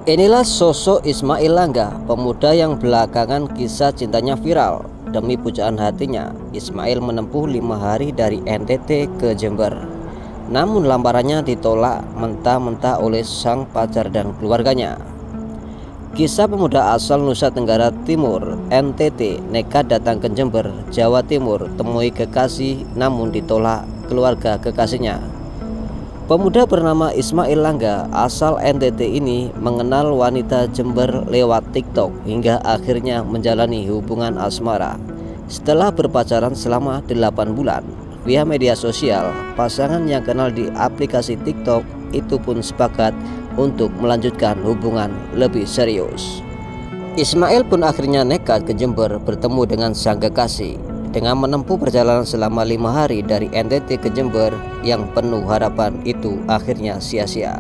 Inilah sosok Ismail Langga, pemuda yang belakangan kisah cintanya viral. Demi pujaan hatinya, Ismail menempuh 5 hari dari NTT ke Jember. Namun lamarannya ditolak mentah-mentah oleh sang pacar dan keluarganya. Kisah pemuda asal Nusa Tenggara Timur, NTT, nekat datang ke Jember, Jawa Timur, temui kekasih namun ditolak keluarga kekasihnya. Pemuda bernama Ismail Langga asal NTT ini mengenal wanita Jember lewat TikTok hingga akhirnya menjalani hubungan asmara. Setelah berpacaran selama 8 bulan via media sosial, pasangan yang kenal di aplikasi TikTok itu pun sepakat untuk melanjutkan hubungan lebih serius. Ismail pun akhirnya nekat ke Jember bertemu dengan sang kekasih. Dengan menempuh perjalanan selama 5 hari dari NTT ke Jember yang penuh harapan itu akhirnya sia-sia.